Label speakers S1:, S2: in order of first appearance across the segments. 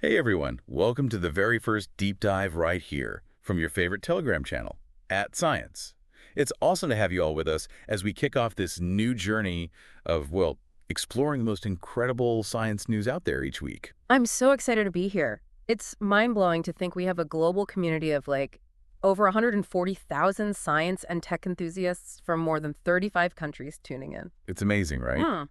S1: Hey everyone, welcome to the very first deep dive right here from your favorite Telegram channel, @Science. It's awesome to have you all with us as we kick off this new journey of, well, exploring the most incredible science news out there each week.
S2: I'm so excited to be here. It's mind-blowing to think we have a global community of over 140,000 science and tech enthusiasts from more than 35 countries tuning in.
S1: It's amazing, right?
S2: Hmm,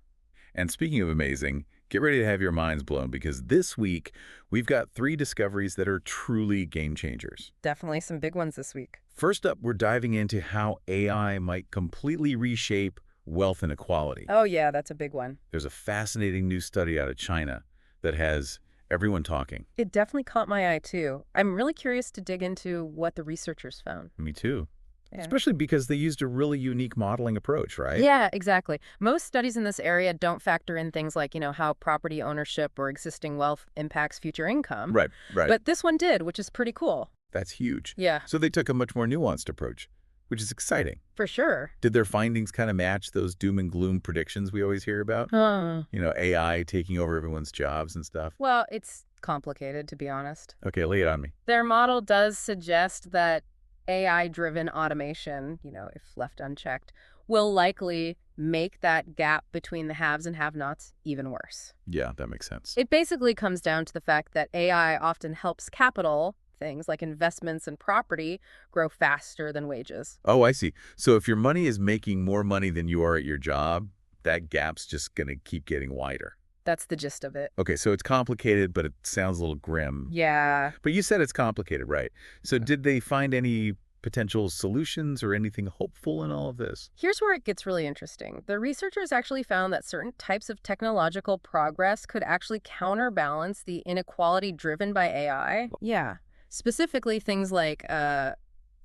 S1: And speaking of amazing, get ready to have your minds blown because this week we've got 3 discoveries that are truly game changers.
S2: definitely some big ones this week.
S1: First up, we're diving into how AI might completely reshape wealth inequality.
S2: Oh yeah, that's a big one.
S1: There's a fascinating new study out of China that has everyone talking.
S2: It definitely caught my eye too. I'm really curious to dig into what the researchers found.
S1: Me too.
S2: Yeah.
S1: Especially because they used a really unique modeling approach, right?
S2: Yeah, exactly. Most studies in this area don't factor in things like, how property ownership or existing wealth impacts future income.
S1: Right, right.
S2: But this one did, which is pretty cool.
S1: That's huge.
S2: Yeah,
S1: So they took a much more nuanced approach, which is exciting.
S2: for sure.
S1: Did their findings kind of match those doom and gloom predictions we always hear about?
S2: Huh.
S1: AI taking over everyone's jobs and stuff?
S2: Well, it's complicated, to be honest.
S1: Okay, lay it on me.
S2: Their model does suggest that AI-driven automation, if left unchecked, will likely make that gap between the haves and have-nots even worse.
S1: Yeah, that makes sense.
S2: It basically comes down to the fact that AI often helps capital, things like investments and property, grow faster than wages.
S1: Oh, I see. So if your money is making more money than you are at your job, that gap's just going to keep getting wider.
S2: That's the gist of it.
S1: Okay, so it's complicated, but it sounds a little grim.
S2: Yeah.
S1: But you said it's complicated, right? So did they find any potential solutions or anything hopeful in all of this?
S2: Here's where it gets really interesting. The researchers actually found that certain types of technological progress could actually counterbalance the inequality driven by AI. Yeah. Specifically, things like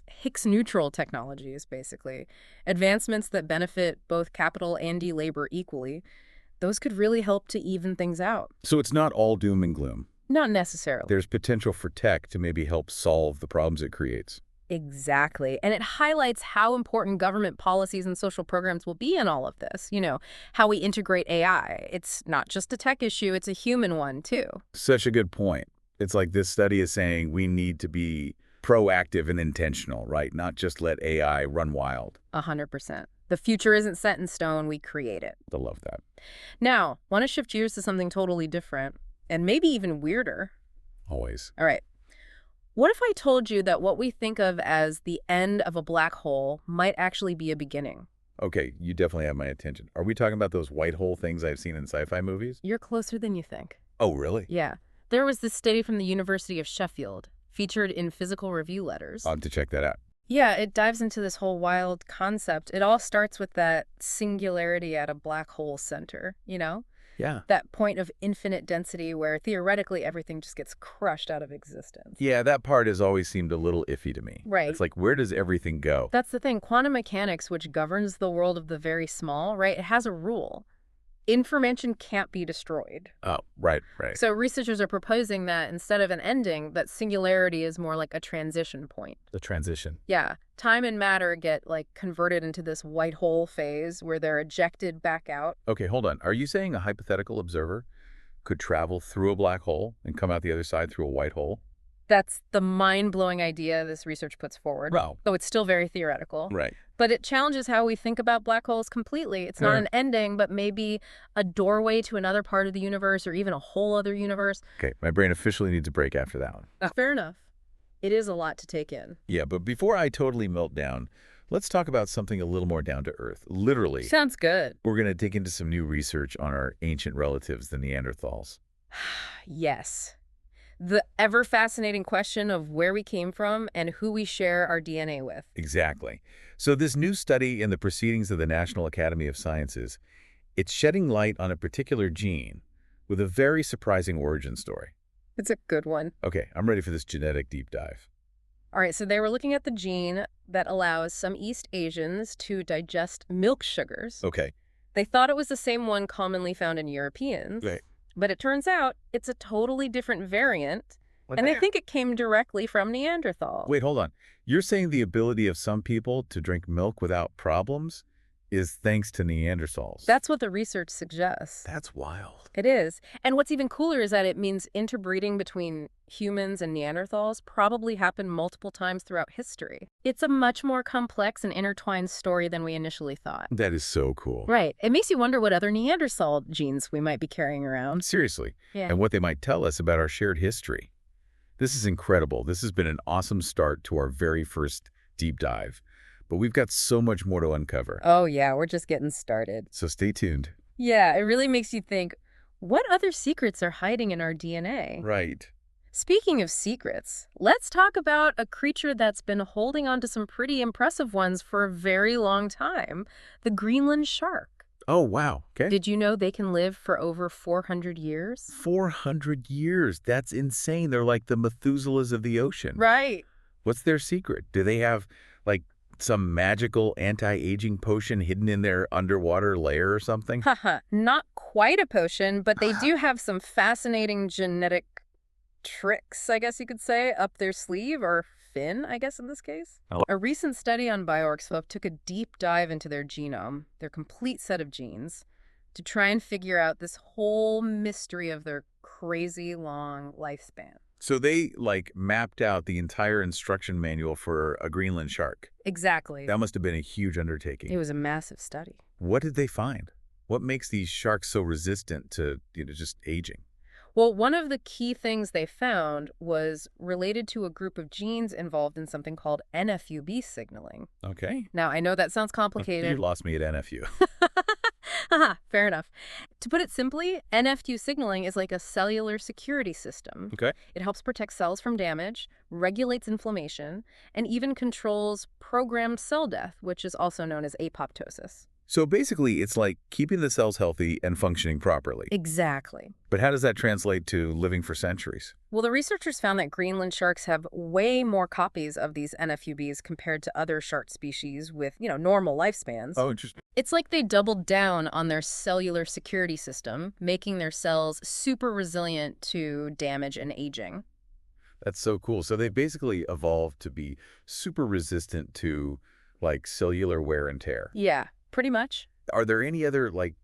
S2: Higgs-neutral technologies, basically. Advancements that benefit both capital and labor equally. Those could really help to even things out.
S1: So it's not all doom and gloom.
S2: Not necessarily.
S1: There's potential for tech to maybe help solve the problems it creates.
S2: Exactly. And it highlights how important government policies and social programs will be in all of this. How we integrate AI. It's not just a tech issue, it's a human one, too.
S1: Such a good point. It's like this study is saying we need to be proactive and intentional, right? Not just let AI run wild.
S2: 100%. The future isn't set in stone, we create it.
S1: I love that.
S2: Now, want to shift gears to something totally different, and maybe even weirder.
S1: Always.
S2: All right. What if I told you that what we think of as the end of a black hole might actually be a beginning?
S1: Okay, you definitely have my attention. Are we talking about those white hole things I've seen in sci-fi movies?
S2: You're closer than you think.
S1: Oh, really?
S2: Yeah. There was this study from the University of Sheffield, featured in Physical Review letters.
S1: I'll have to check that out.
S2: Yeah, it dives into this whole wild concept. It all starts with that singularity at a black hole center,
S1: Yeah.
S2: That point of infinite density where theoretically everything just gets crushed out of existence.
S1: Yeah, that part has always seemed a little iffy to me.
S2: Right.
S1: It's like, where does everything go?
S2: That's the thing. Quantum mechanics, which governs the world of the very small, right? It has a rule. Information can't be destroyed.
S1: Oh, right.
S2: So researchers are proposing that instead of an ending, that singularity is more like a transition point.
S1: The transition.
S2: Yeah. Time and matter get converted into this white hole phase where they're ejected back out.
S1: Okay, hold on. Are you saying a hypothetical observer could travel through a black hole and come out the other side through a white hole?
S2: That's the mind-blowing idea this research puts forward.
S1: Wow.
S2: Though it's still very theoretical.
S1: Right.
S2: But it challenges how we think about black holes completely. It's not an ending, but maybe a doorway to another part of the universe or even a whole other universe.
S1: Okay, my brain officially needs a break after that one.
S2: Fair enough. It is a lot to take in.
S1: Yeah, but before I totally melt down, let's talk about something a little more down to earth. Literally,
S2: Sounds good.
S1: we're going to dig into some new research on our ancient relatives, the Neanderthals.
S2: Yes. The ever-fascinating question of where we came from and who we share our DNA with.
S1: Exactly. So this new study in the Proceedings of the National Academy of Sciences, it's shedding light on a particular gene with a very surprising origin story.
S2: It's a good one.
S1: Okay, I'm ready for this genetic deep dive.
S2: All right, so they were looking at the gene that allows some East Asians to digest milk sugars.
S1: Okay.
S2: They thought it was the same one commonly found in Europeans.
S1: Right.
S2: But it turns out it's a totally different variant,
S1: What
S2: and
S1: the
S2: they think it came directly from Neanderthal.
S1: Wait, hold on. You're saying the ability of some people to drink milk without problems is thanks to Neanderthals.
S2: That's what the research suggests.
S1: That's wild.
S2: It is. And what's even cooler is that it means interbreeding between humans and Neanderthals probably happened multiple times throughout history. It's a much more complex and intertwined story than we initially thought.
S1: That is so cool.
S2: Right. It makes you wonder what other Neanderthal genes we might be carrying around.
S1: Seriously.
S2: Yeah.
S1: And what they might tell us about our shared history. This is incredible. This has been an awesome start to our very first deep dive. But we've got so much more to uncover.
S2: Oh, yeah, we're just getting started.
S1: So stay tuned.
S2: Yeah, it really makes you think, what other secrets are hiding in our DNA?
S1: Right.
S2: Speaking of secrets, let's talk about a creature that's been holding on to some pretty impressive ones for a very long time, the Greenland shark.
S1: Oh, wow. Okay.
S2: Did you know they can live for over 400 years?
S1: 400 years. That's insane. They're like the Methuselahs of the ocean.
S2: Right.
S1: What's their secret? Do they have, like, some magical anti-aging potion hidden in their underwater lair or something?
S2: Haha, not quite a potion, but they do have some fascinating genetic tricks, I guess you could say, up their sleeve, or fin, I guess in this case. A recent study on BioRxFluff took a deep dive into their genome, their complete set of genes, to try and figure out this whole mystery of their crazy long lifespan.
S1: So they, like, mapped out the entire instruction manual for a Greenland shark.
S2: Exactly.
S1: That must have been a huge undertaking.
S2: It was a massive study.
S1: What did they find? What makes these sharks so resistant to, just aging?
S2: Well, one of the key things they found was related to a group of genes involved in something called NFUB signaling.
S1: Okay.
S2: Now, I know that sounds
S1: You
S2: complicated.
S1: lost me at NFU.
S2: Haha, fair enough. To put it simply, NFU signaling is like a cellular security system.
S1: Okay.
S2: It helps protect cells from damage, regulates inflammation, and even controls programmed cell death, which is also known as apoptosis.
S1: So basically, it's like keeping the cells healthy and functioning properly.
S2: Exactly.
S1: But how does that translate to living for centuries?
S2: Well, the researchers found that Greenland sharks have way more copies of these NFUBs compared to other shark species with, normal lifespans.
S1: Oh, interesting.
S2: It's like they doubled down on their cellular security system, making their cells super resilient to damage and aging.
S1: That's so cool. So they basically evolved to be super resistant to, like, cellular wear and tear.
S2: Yeah, pretty much.
S1: Are there any other, like,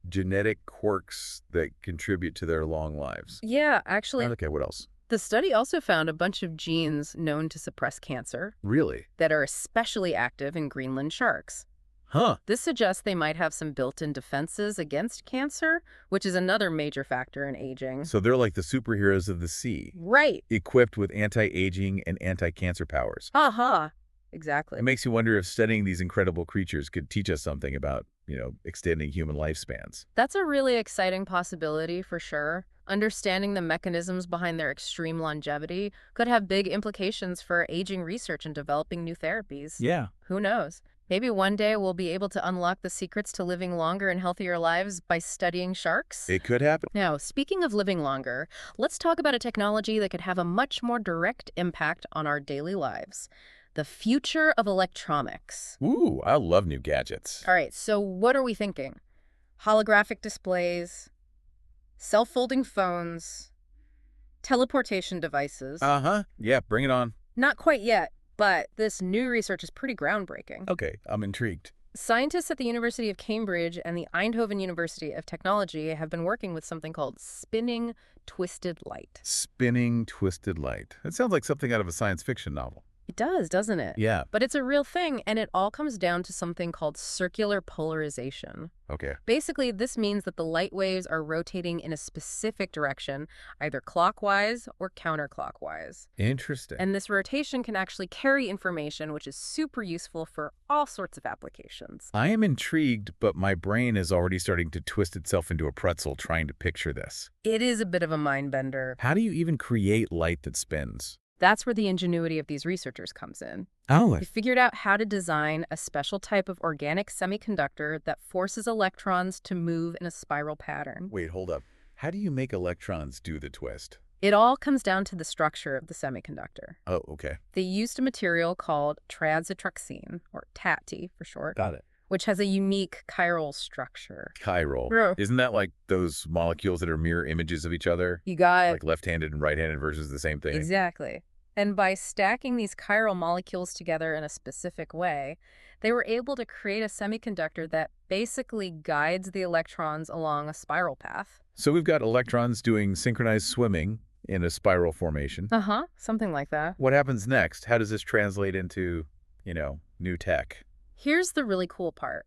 S1: genetic quirks that contribute to their long lives?
S2: Yeah, actually,
S1: Okay, what else?
S2: the study also found a bunch of genes known to suppress cancer
S1: Really?
S2: that are especially active in Greenland sharks.
S1: Huh.
S2: This suggests they might have some built-in defenses against cancer, which is another major factor in aging.
S1: So they're like the superheroes of the sea,
S2: Right.
S1: equipped with anti-aging and anti-cancer powers.
S2: Aha. Exactly.
S1: It makes you wonder if studying these incredible creatures could teach us something about, extending human lifespans.
S2: That's a really exciting possibility for sure. Understanding the mechanisms behind their extreme longevity could have big implications for aging research and developing new therapies.
S1: Yeah.
S2: Who knows? Maybe one day we'll be able to unlock the secrets to living longer and healthier lives by studying sharks.
S1: It could happen.
S2: Now, speaking of living longer, let's talk about a technology that could have a much more direct impact on our daily lives. The future of electronics.
S1: Ooh, I love new gadgets.
S2: All right, so what are we thinking? Holographic displays, self-folding phones, teleportation devices.
S1: Uh-huh. Yeah, bring it on.
S2: Not quite yet, but this new research is pretty groundbreaking.
S1: Okay, I'm intrigued.
S2: Scientists at the University of Cambridge and the Eindhoven University of Technology have been working with something called spinning twisted light.
S1: Spinning twisted light. That sounds like something out of a science fiction novel.
S2: It does, doesn't it?
S1: Yeah.
S2: But it's a real thing, and it all comes down to something called circular polarization.
S1: Okay.
S2: Basically, this means that the light waves are rotating in a specific direction, either clockwise or counterclockwise.
S1: Interesting.
S2: And this rotation can actually carry information, which is super useful for all sorts of applications.
S1: I am intrigued, but my brain is already starting to twist itself into a pretzel trying to picture this.
S2: It is a bit of a mind bender.
S1: How do you even create light that spins?
S2: That's where the ingenuity of these researchers comes in.
S1: Oh,
S2: They figured out how to design a special type of organic semiconductor that forces electrons to move in a spiral pattern.
S1: wait, hold up. How do you make electrons do the twist?
S2: It all comes down to the structure of the semiconductor.
S1: Oh, okay.
S2: They used a material called triazotroxine, or TAT for short,
S1: Got it.
S2: which has a unique chiral structure.
S1: Chiral.
S2: Yeah.
S1: Isn't that like those molecules that are mirror images of each other?
S2: You got
S1: Like left-handed and right-handed versus the same thing?
S2: Exactly. And by stacking these chiral molecules together in a specific way, they were able to create a semiconductor that basically guides the electrons along a spiral path.
S1: So we've got electrons doing synchronized swimming in a spiral formation.
S2: Uh-huh, something like that.
S1: What happens next? How does this translate into, new tech?
S2: Here's the really cool part.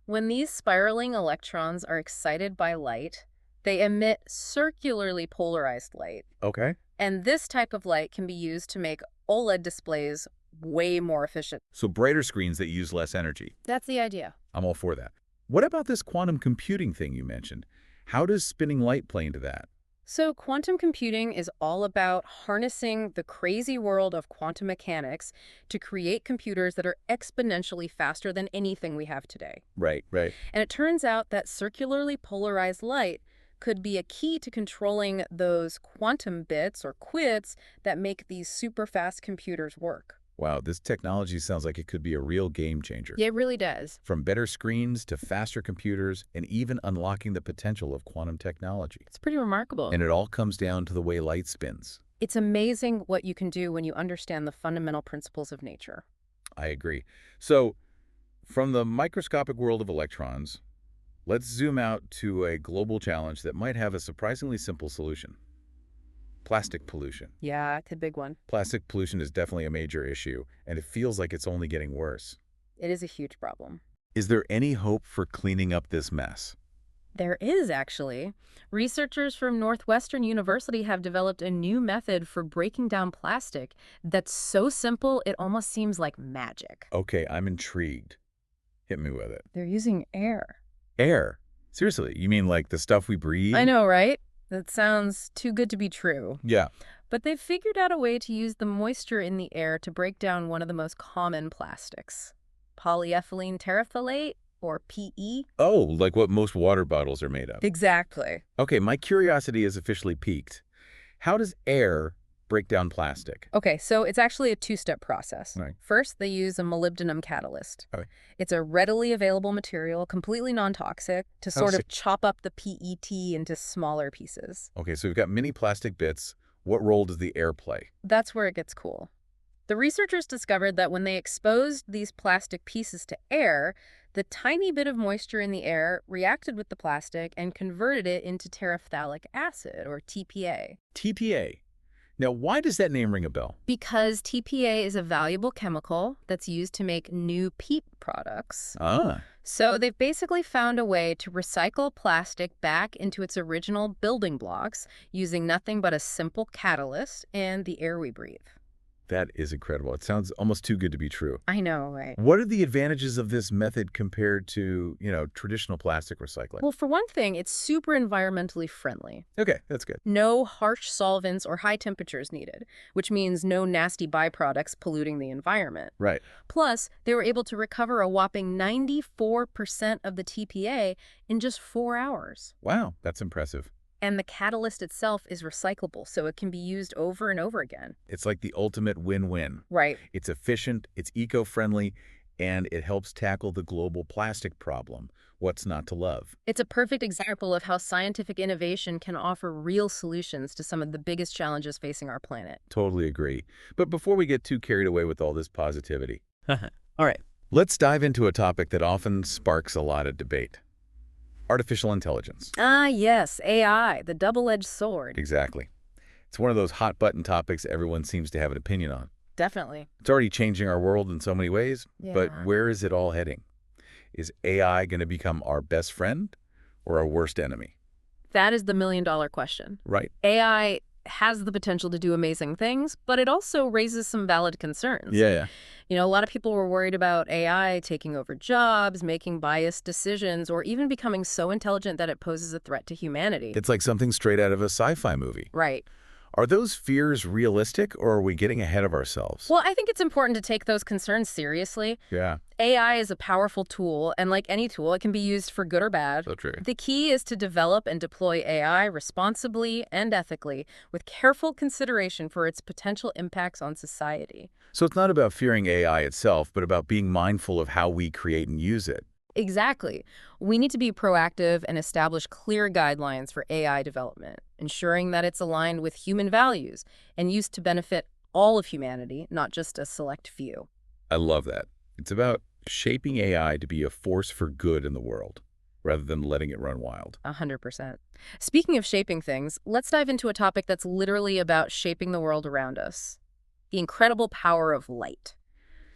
S2: When these spiraling electrons are excited by light, they emit circularly polarized light.
S1: Okay.
S2: And this type of light can be used to make OLED displays way more efficient.
S1: So brighter screens that use less energy.
S2: That's the idea.
S1: I'm all for that. What about this quantum computing thing you mentioned? How does spinning light play into that?
S2: So quantum computing is all about harnessing the crazy world of quantum mechanics to create computers that are exponentially faster than anything we have today.
S1: Right, right.
S2: And it turns out that circularly polarized light could be a key to controlling those quantum bits or qubits that make these super fast computers work.
S1: Wow, this technology sounds like it could be a real game changer.
S2: Yeah, it really does.
S1: From better screens to faster computers and even unlocking the potential of quantum technology.
S2: It's pretty remarkable.
S1: And it all comes down to the way light spins.
S2: It's amazing what you can do when you understand the fundamental principles of nature.
S1: I agree. So, from the microscopic world of electrons, let's zoom out to a global challenge that might have a surprisingly simple solution. Plastic pollution.
S2: Yeah, it's a big one.
S1: Plastic pollution is definitely a major issue, and it feels like it's only getting worse.
S2: It is a huge problem.
S1: Is there any hope for cleaning up this mess?
S2: There is, actually. Researchers from Northwestern University have developed a new method for breaking down plastic that's so simple it almost seems like magic.
S1: Okay, I'm intrigued. Hit me with it.
S2: They're using air.
S1: Air? Seriously, you mean like the stuff we breathe?
S2: I know, right? That sounds too good to be true.
S1: Yeah.
S2: But they've figured out a way to use the moisture in the air to break down one of the most common plastics. Polyethylene terephthalate, or PE.
S1: Oh, like what most water bottles are made of.
S2: Exactly.
S1: Okay, my curiosity is officially piqued. How does air break down plastic?
S2: Okay, so it's actually a two-step process.
S1: Right.
S2: First, they use a molybdenum catalyst.
S1: Okay.
S2: It's a readily available material, completely non-toxic, to sort
S1: so-
S2: of chop up the PET into smaller pieces.
S1: Okay, so we've got mini plastic bits. What role does the air play?
S2: That's where it gets cool. The researchers discovered that when they exposed these plastic pieces to air, the tiny bit of moisture in the air reacted with the plastic and converted it into terephthalic acid, or TPA.
S1: TPA. Now, why does that name ring a bell?
S2: Because TPA is a valuable chemical that's used to make new PET products.
S1: Ah,
S2: So they've basically found a way to recycle plastic back into its original building blocks using nothing but a simple catalyst and the air we breathe.
S1: that is incredible. It sounds almost too good to be true.
S2: I know, right?
S1: What are the advantages of this method compared to, traditional plastic recycling?
S2: Well, for one thing, it's super environmentally friendly.
S1: Okay, that's good.
S2: No harsh solvents or high temperatures needed, which means no nasty byproducts polluting the environment.
S1: Right.
S2: Plus, they were able to recover a whopping 94% of the TPA in just 4 hours.
S1: Wow, that's impressive.
S2: And the catalyst itself is recyclable, so it can be used over and over again.
S1: It's like the ultimate win-win.
S2: Right.
S1: It's efficient, it's eco-friendly, and it helps tackle the global plastic problem. What's not to love?
S2: It's a perfect example of how scientific innovation can offer real solutions to some of the biggest challenges facing our planet.
S1: Totally agree. But before we get too carried away with all this positivity,
S2: All right.
S1: let's dive into a topic that often sparks a lot of debate. Artificial intelligence.
S2: Ah, yes, AI, the double-edged sword.
S1: Exactly. It's one of those hot-button topics everyone seems to have an opinion on.
S2: Definitely.
S1: It's already changing our world in so many ways, but
S2: Yeah.
S1: where is it all heading? Is AI going to become our best friend or our worst enemy?
S2: That is the million-dollar question.
S1: Right.
S2: AI has the potential to do amazing things, but it also raises some valid concerns.
S1: Yeah.
S2: A lot of people were worried about AI taking over jobs, making biased decisions, or even becoming so intelligent that it poses a threat to humanity.
S1: It's like something straight out of a sci-fi movie.
S2: Right.
S1: Are those fears realistic, or are we getting ahead of ourselves?
S2: Well, I think it's important to take those concerns seriously.
S1: Yeah,
S2: AI is a powerful tool, and like any tool, it can be used for good or bad.
S1: so true.
S2: The key is to develop and deploy AI responsibly and ethically, with careful consideration for its potential impacts on society.
S1: So it's not about fearing AI itself, but about being mindful of how we create and use it.
S2: Exactly. We need to be proactive and establish clear guidelines for AI development, ensuring that it's aligned with human values and used to benefit all of humanity, not just a select few.
S1: I love that. It's about shaping AI to be a force for good in the world, rather than letting it run wild.
S2: 100%. Speaking of shaping things, let's dive into a topic that's literally about shaping the world around us. The incredible power of light.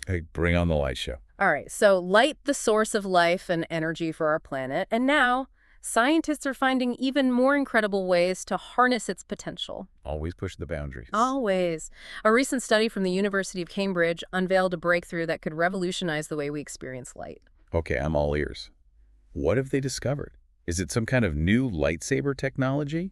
S1: Hey, bring on the light show.
S2: All right, so light, the source of life and energy for our planet, and now scientists are finding even more incredible ways to harness its potential.
S1: Always push the boundaries.
S2: Always. A recent study from the University of Cambridge unveiled a breakthrough that could revolutionize the way we experience light.
S1: Okay, I'm all ears. What have they discovered? Is it some kind of new lightsaber technology?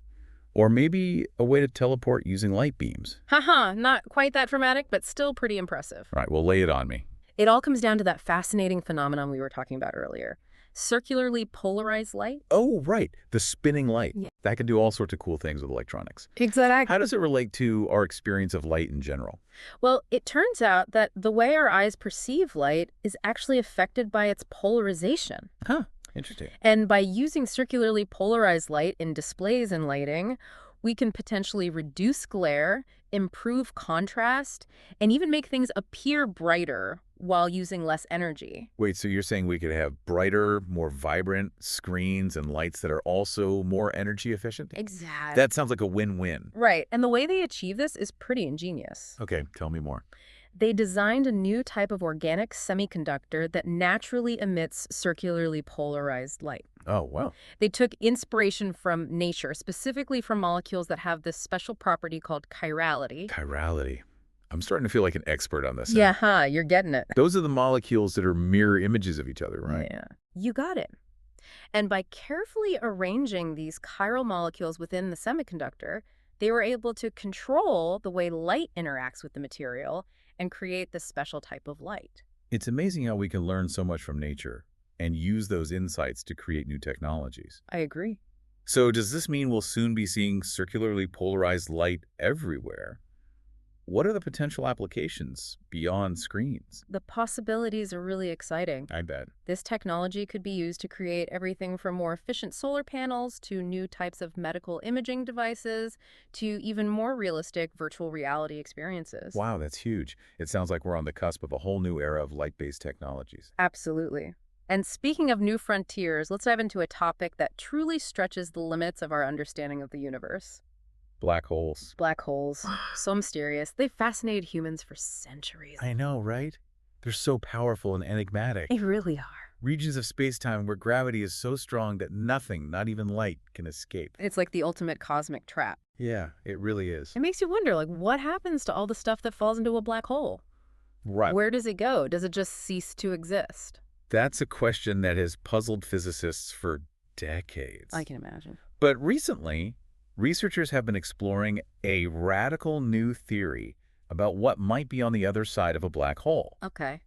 S1: Or maybe a way to teleport using light beams?
S2: Haha, not quite that dramatic, but still pretty impressive.
S1: All right, well, lay it on me.
S2: It all comes down to that fascinating phenomenon we were talking about earlier. Circularly polarized light?
S1: Oh, right, the spinning light.
S2: Yeah.
S1: That can do all sorts of cool things with electronics.
S2: Exactly.
S1: How does it relate to our experience of light in general?
S2: Well, it turns out that the way our eyes perceive light is actually affected by its polarization.
S1: Huh, interesting.
S2: And by using circularly polarized light in displays and lighting, we can potentially reduce glare, improve contrast, and even make things appear brighter while using less energy.
S1: Wait, so you're saying we could have brighter, more vibrant screens and lights that are also more energy efficient?
S2: Exactly.
S1: That sounds like a win-win.
S2: Right, and the way they achieve this is pretty ingenious.
S1: Okay, tell me more.
S2: They designed a new type of organic semiconductor that naturally emits circularly polarized light.
S1: Oh, wow.
S2: They took inspiration from nature, specifically from molecules that have this special property called chirality.
S1: Chirality. I'm starting to feel like an expert on this.
S2: Yeah, huh, you're getting it.
S1: Those are the molecules that are mirror images of each other, right?
S2: Yeah, you got it. And by carefully arranging these chiral molecules within the semiconductor, they were able to control the way light interacts with the material and create this special type of light.
S1: It's amazing how we can learn so much from nature and use those insights to create new technologies.
S2: I agree.
S1: So does this mean we'll soon be seeing circularly polarized light everywhere? What are the potential applications beyond screens?
S2: The possibilities are really exciting.
S1: I bet.
S2: This technology could be used to create everything from more efficient solar panels to new types of medical imaging devices to even more realistic virtual reality experiences.
S1: Wow, that's huge. It sounds like we're on the cusp of a whole new era of light-based technologies.
S2: Absolutely. And speaking of new frontiers, let's dive into a topic that truly stretches the limits of our understanding of the universe.
S1: Black holes.
S2: Black holes. So mysterious. They've fascinated humans for centuries.
S1: I know, right? They're so powerful and enigmatic.
S2: They really are.
S1: Regions of space-time where gravity is so strong that nothing, not even light, can escape.
S2: It's like the ultimate cosmic trap.
S1: Yeah, it really is.
S2: It makes you wonder, like, what happens to all the stuff that falls into a black hole?
S1: Right.
S2: Where does it go? Does it just cease to exist?
S1: That's a question that has puzzled physicists for decades.
S2: I can imagine.
S1: But recently, researchers have been exploring a radical new theory about what might be on the other side of a black hole.
S2: Okay.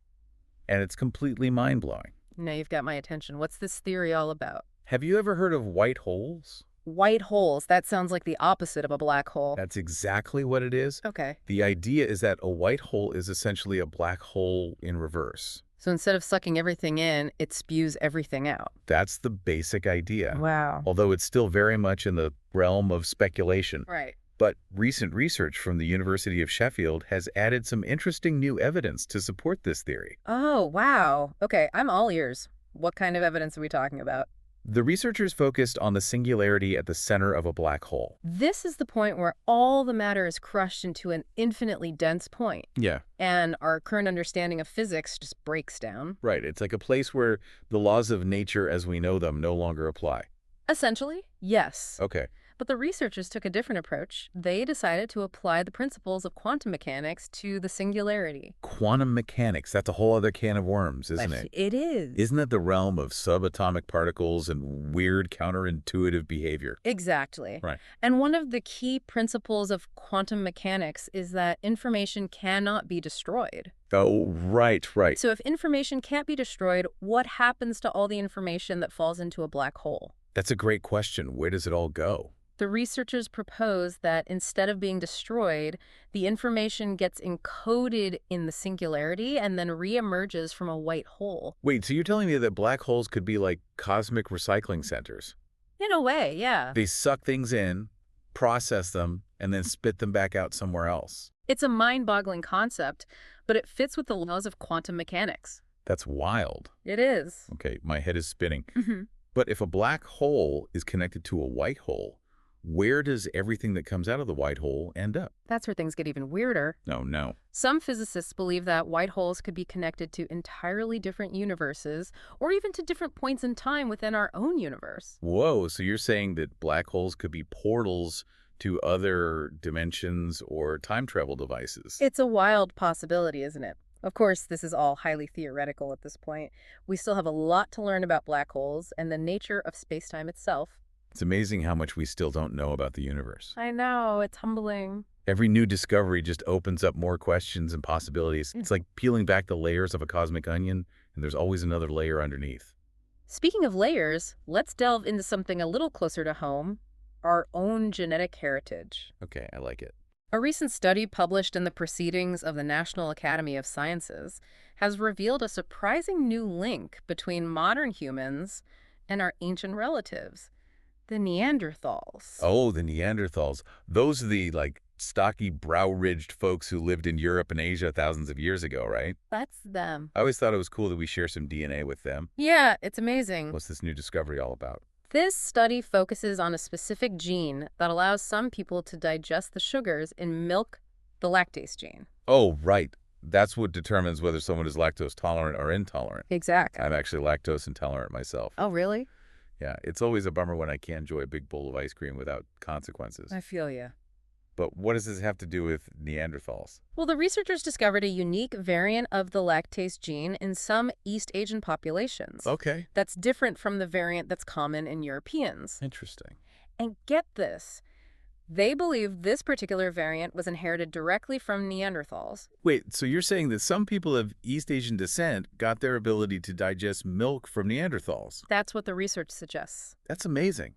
S1: And it's completely mind-blowing.
S2: Now you've got my attention. What's this theory all about?
S1: Have you ever heard of white holes?
S2: White holes. That sounds like the opposite of a black hole.
S1: That's exactly what it is.
S2: Okay.
S1: The idea is that a white hole is essentially a black hole in reverse.
S2: So instead of sucking everything in, it spews everything out.
S1: That's the basic idea.
S2: Wow.
S1: Although it's still very much in the realm of speculation.
S2: Right.
S1: But recent research from the University of Sheffield has added some interesting new evidence to support this theory.
S2: Oh, wow. Okay, I'm all ears. What kind of evidence are we talking about?
S1: The researchers focused on the singularity at the center of a black hole.
S2: This is the point where all the matter is crushed into an infinitely dense point,
S1: Yeah,
S2: and our current understanding of physics just breaks down.
S1: right. It's like a place where the laws of nature as we know them no longer apply.
S2: Essentially, yes.
S1: Okay.
S2: But the researchers took a different approach. They decided to apply the principles of quantum mechanics to the singularity.
S1: Quantum mechanics, that's a whole other can of worms, isn't it?
S2: It is.
S1: Isn't that the realm of subatomic particles and weird counterintuitive behavior?
S2: Exactly.
S1: Right.
S2: And one of the key principles of quantum mechanics is that information cannot be destroyed.
S1: Oh, right.
S2: So if information can't be destroyed, what happens to all the information that falls into a black hole?
S1: That's a great question. Where does it all go?
S2: The researchers propose that instead of being destroyed, the information gets encoded in the singularity and then reemerges from a white hole.
S1: Wait, so you're telling me that black holes could be like cosmic recycling centers?
S2: In a way, yeah.
S1: They suck things in, process them, and then spit them back out somewhere else.
S2: It's a mind-boggling concept, but it fits with the laws of quantum mechanics.
S1: That's wild.
S2: It is.
S1: Okay, my head is spinning.
S2: Mhm.
S1: But if a black hole is connected to a white hole, where does everything that comes out of the white hole end up?
S2: That's where things get even weirder.
S1: No, no.
S2: Some physicists believe that white holes could be connected to entirely different universes, or even to different points in time within our own universe.
S1: Whoa, so you're saying that black holes could be portals to other dimensions or time travel devices?
S2: It's a wild possibility, isn't it? Of course, this is all highly theoretical at this point. We still have a lot to learn about black holes and the nature of spacetime itself.
S1: It's amazing how much we still don't know about the universe.
S2: I know, it's humbling.
S1: Every new discovery just opens up more questions and possibilities. It's like peeling back the layers of a cosmic onion, and there's always another layer underneath.
S2: Speaking of layers, let's delve into something a little closer to home, our own genetic heritage.
S1: Okay, I like it.
S2: A recent study published in the Proceedings of the National Academy of Sciences has revealed a surprising new link between modern humans and our ancient relatives, the Neanderthals.
S1: Oh, the Neanderthals. Those are the, stocky, brow-ridged folks who lived in Europe and Asia thousands of years ago, right?
S2: That's them.
S1: I always thought it was cool that we share some DNA with them.
S2: Yeah, it's amazing.
S1: What's this new discovery all about?
S2: This study focuses on a specific gene that allows some people to digest the sugars in milk, the lactase gene.
S1: Oh, right. That's what determines whether someone is lactose tolerant or intolerant.
S2: Exactly.
S1: I'm actually lactose intolerant myself.
S2: Oh, really?
S1: Yeah, it's always a bummer when I can't enjoy a big bowl of ice cream without consequences.
S2: I feel you.
S1: But what does this have to do with Neanderthals?
S2: Well, the researchers discovered a unique variant of the lactase gene in some East Asian populations.
S1: Okay.
S2: That's different from the variant that's common in Europeans.
S1: Interesting.
S2: And get this, they believe this particular variant was inherited directly from Neanderthals.
S1: Wait, so you're saying that some people of East Asian descent got their ability to digest milk from Neanderthals?
S2: That's what the research suggests.
S1: That's amazing.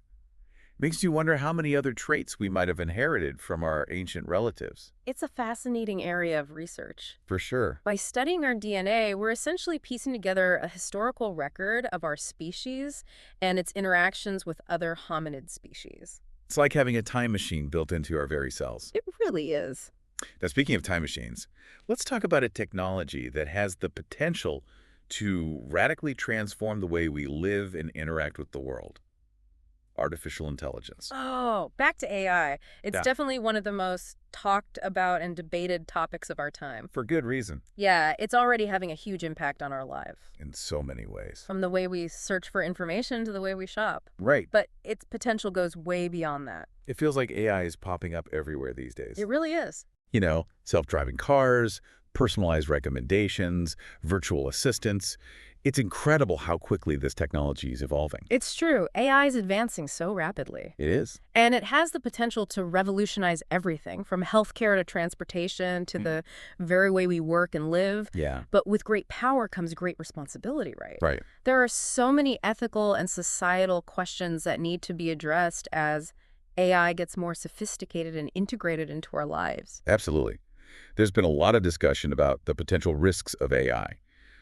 S1: Makes you wonder how many other traits we might have inherited from our ancient relatives.
S2: It's a fascinating area of research.
S1: For sure.
S2: By studying our DNA, we're essentially piecing together a historical record of our species and its interactions with other hominid species.
S1: It's like having a time machine built into our very cells.
S2: It really is.
S1: Now, speaking of time machines, let's talk about a technology that has the potential to radically transform the way we live and interact with the world. Artificial intelligence.
S2: Oh, back to AI. It's
S1: Yeah.
S2: definitely one of the most talked about and debated topics of our time.
S1: For good reason,
S2: Yeah, it's already having a huge impact on our life,
S1: in so many ways.
S2: from the way we search for information to the way we shop.
S1: Right.
S2: But its potential goes way beyond that.
S1: It feels like AI is popping up everywhere these days.
S2: It really is.
S1: You know, self-driving cars, personalized recommendations, virtual assistants. It's incredible how quickly this technology is evolving.
S2: It's true. AI is advancing so rapidly.
S1: It is.
S2: And it has the potential to revolutionize everything, from healthcare to transportation to the very way we work and live.
S1: Yeah.
S2: But with great power comes great responsibility, right?
S1: Right.
S2: There are so many ethical and societal questions that need to be addressed as AI gets more sophisticated and integrated into our lives.
S1: Absolutely. There's been a lot of discussion about the potential risks of AI,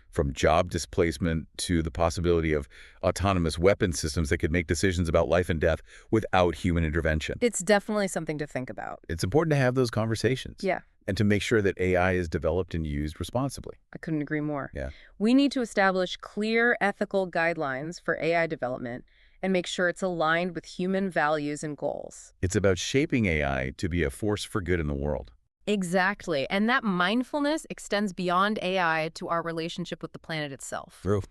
S1: from job displacement to the possibility of autonomous weapon systems that could make decisions about life and death without human intervention.
S2: It's definitely something to think about.
S1: It's important to have those conversations.
S2: Yeah,
S1: And to make sure that AI is developed and used responsibly.
S2: I couldn't agree more.
S1: Yeah.
S2: We need to establish clear ethical guidelines for AI development and make sure it's aligned with human values and goals.
S1: It's about shaping AI to be a force for good in the world.
S2: Exactly. And that mindfulness extends beyond AI to our relationship with the planet itself.
S1: True.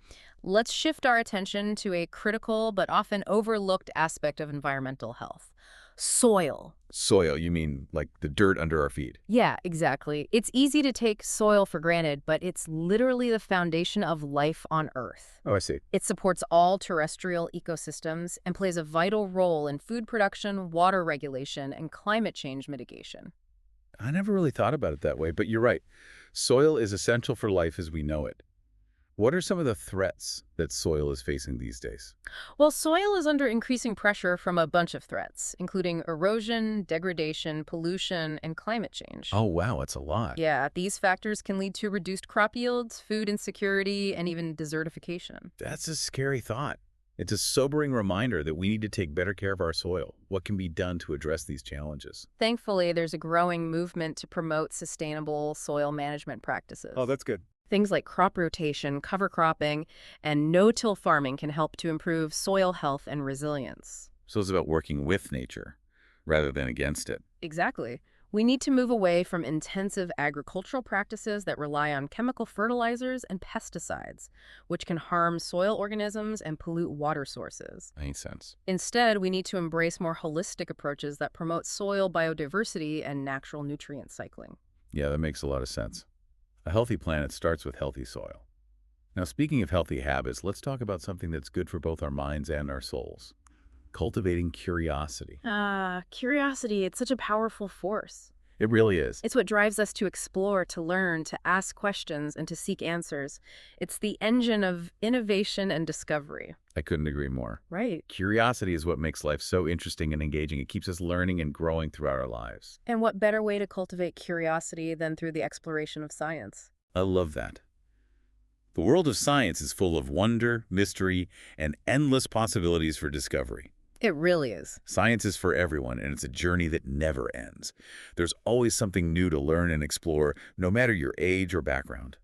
S2: Let's shift our attention to a critical but often overlooked aspect of environmental health: soil.
S1: Soil, you mean like the dirt under our feet?
S2: Yeah, exactly. It's easy to take soil for granted, but it's literally the foundation of life on Earth.
S1: Oh, I see.
S2: It supports all terrestrial ecosystems and plays a vital role in food production, water regulation, and climate change mitigation.
S1: I never really thought about it that way, but you're right. Soil is essential for life as we know it. What are some of the threats that soil is facing these days?
S2: Well, soil is under increasing pressure from a bunch of threats, including erosion, degradation, pollution, and climate change.
S1: Oh, wow, it's a lot.
S2: Yeah, these factors can lead to reduced crop yields, food insecurity, and even desertification.
S1: That's a scary thought. It's a sobering reminder that we need to take better care of our soil. What can be done to address these challenges?
S2: Thankfully, there's a growing movement to promote sustainable soil management practices.
S1: Oh, that's good.
S2: Things like crop rotation, cover cropping, and no-till farming can help to improve soil health and resilience.
S1: So it's about working with nature rather than against it.
S2: Exactly. We need to move away from intensive agricultural practices that rely on chemical fertilizers and pesticides, which can harm soil organisms and pollute water sources.
S1: Makes sense.
S2: Instead, we need to embrace more holistic approaches that promote soil biodiversity and natural nutrient cycling.
S1: Yeah, that makes a lot of sense. A healthy planet starts with healthy soil. Now, speaking of healthy habits, let's talk about something that's good for both our minds and our souls. Cultivating curiosity.
S2: Curiosity, it's such a powerful force.
S1: It really is.
S2: It's what drives us to explore, to learn, to ask questions, and to seek answers. It's the engine of innovation and discovery.
S1: I couldn't agree more.
S2: Right.
S1: Curiosity is what makes life so interesting and engaging. It keeps us learning and growing throughout our lives.
S2: And what better way to cultivate curiosity than through the exploration of science?
S1: I love that. The world of science is full of wonder, mystery, and endless possibilities for discovery.
S2: It really is.
S1: Science is for everyone, and it's a journey that never ends. There's always something new to learn and explore, no matter your age or background.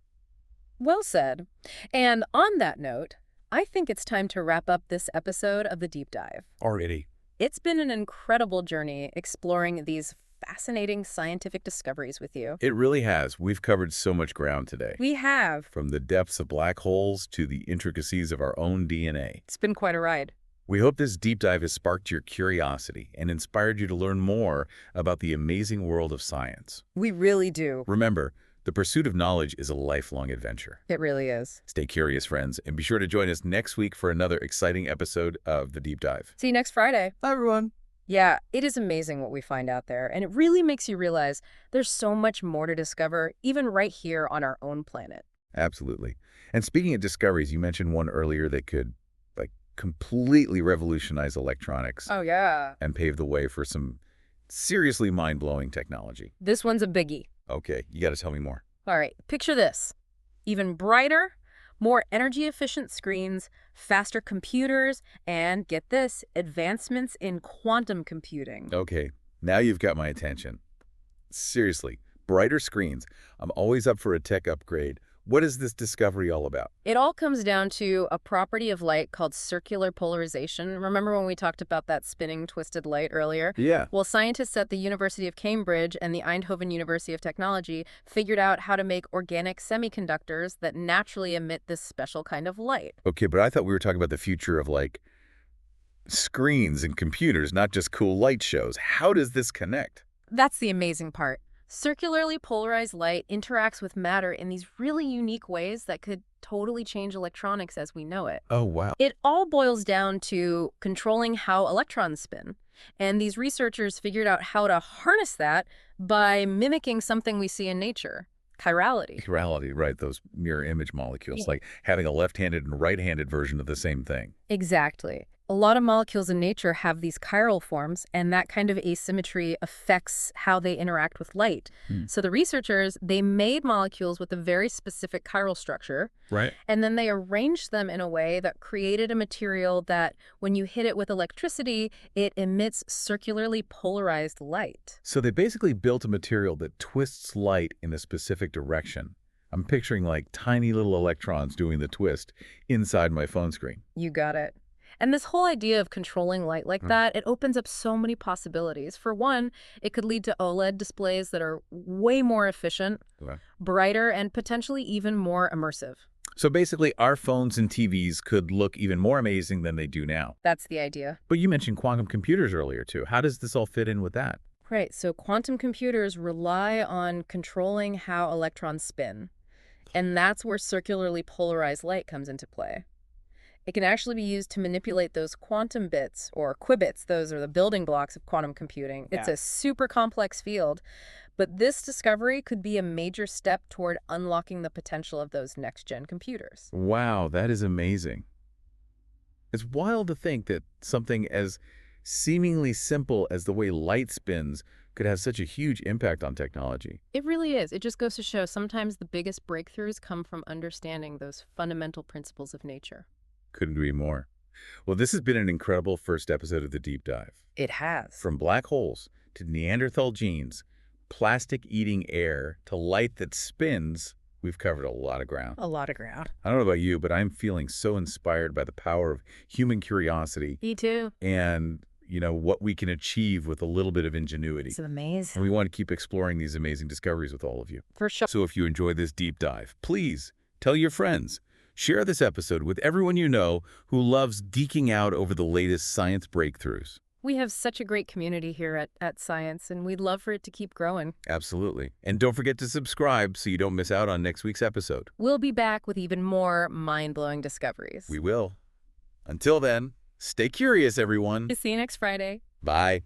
S2: Well said. And on that note, I think it's time to wrap up this episode of The Deep Dive.
S1: Already.
S2: It's been an incredible journey exploring these fascinating scientific discoveries with you.
S1: It really has. We've covered so much ground today.
S2: We have.
S1: From the depths of black holes to the intricacies of our own DNA.
S2: It's been quite a ride.
S1: We hope this deep dive has sparked your curiosity and inspired you to learn more about the amazing world of science.
S2: We really do.
S1: Remember, the pursuit of knowledge is a lifelong adventure.
S2: It really is.
S1: Stay curious, friends, and be sure to join us next week for another exciting episode of The Deep Dive.
S2: See you next Friday.
S1: Bye, everyone.
S2: Yeah, it is amazing what we find out there, and it really makes you realize there's so much more to discover, even right here on our own planet.
S1: Absolutely. And speaking of discoveries, you mentioned one earlier that could completely revolutionize electronics.
S2: Oh, yeah.
S1: And pave the way for some seriously mind-blowing technology.
S2: This one's a biggie.
S1: Okay, you got to tell me more.
S2: All right, picture this. Even brighter, more energy-efficient screens, faster computers, and get this, advancements in quantum computing.
S1: Okay, now you've got my attention. Seriously, brighter screens. I'm always up for a tech upgrade. What is this discovery all about?
S2: It all comes down to a property of light called circular polarization. Remember when we talked about that spinning, twisted light earlier?
S1: Yeah.
S2: Well, scientists at the University of Cambridge and the Eindhoven University of Technology figured out how to make organic semiconductors that naturally emit this special kind of light.
S1: Okay, but I thought we were talking about the future of, screens and computers, not just cool light shows. How does this connect?
S2: That's the amazing part. Circularly polarized light interacts with matter in these really unique ways that could totally change electronics as we know it.
S1: Oh, wow.
S2: It all boils down to controlling how electrons spin. And these researchers figured out how to harness that by mimicking something we see in nature, chirality.
S1: Chirality, right, those mirror image molecules,
S2: Yeah.
S1: like having a left-handed and right-handed version of the same thing.
S2: Exactly. A lot of molecules in nature have these chiral forms, and that kind of asymmetry affects how they interact with light. So the researchers, they made molecules with a very specific chiral structure,
S1: Right.
S2: and then they arranged them in a way that created a material that, when you hit it with electricity, it emits circularly polarized light.
S1: So they basically built a material that twists light in a specific direction. I'm picturing tiny little electrons doing the twist inside my phone screen.
S2: You got it. And this whole idea of controlling light like that, it opens up so many possibilities. For one, it could lead to OLED displays that are way more efficient,
S1: Okay.
S2: brighter, and potentially even more immersive.
S1: So basically, our phones and TVs could look even more amazing than they do now.
S2: That's the idea.
S1: But you mentioned quantum computers earlier, too. How does this all fit in with that?
S2: Right, so quantum computers rely on controlling how electrons spin. And that's where circularly polarized light comes into play. It can actually be used to manipulate those quantum bits, or qubits. Those are the building blocks of quantum computing. It's a super complex field, but this discovery could be a major step toward unlocking the potential of those next-gen computers.
S1: Wow, that is amazing. It's wild to think that something as seemingly simple as the way light spins could have such a huge impact on technology.
S2: It really is. It just goes to show sometimes the biggest breakthroughs come from understanding those fundamental principles of nature.
S1: Couldn't agree more. Well, this has been an incredible first episode of the Deep Dive.
S2: It has.
S1: From black holes to Neanderthal genes, plastic-eating air to light that spins, we've covered a lot of ground.
S2: A lot of ground.
S1: I don't know about you, but I'm feeling so inspired by the power of human curiosity
S2: Me too.
S1: and, what we can achieve with a little bit of ingenuity.
S2: It's amazing.
S1: And we want to keep exploring these amazing discoveries with all of you.
S2: For sure.
S1: So if you enjoyed this deep dive, please tell your friends. Share this episode with everyone you know who loves geeking out over the latest science breakthroughs.
S2: We have such a great community here at Science, and we'd love for it to keep growing.
S1: Absolutely. And don't forget to subscribe so you don't miss out on next week's episode.
S2: We'll be back with even more mind-blowing discoveries.
S1: We will. Until then, stay curious, everyone.
S2: See you next Friday.
S1: Bye.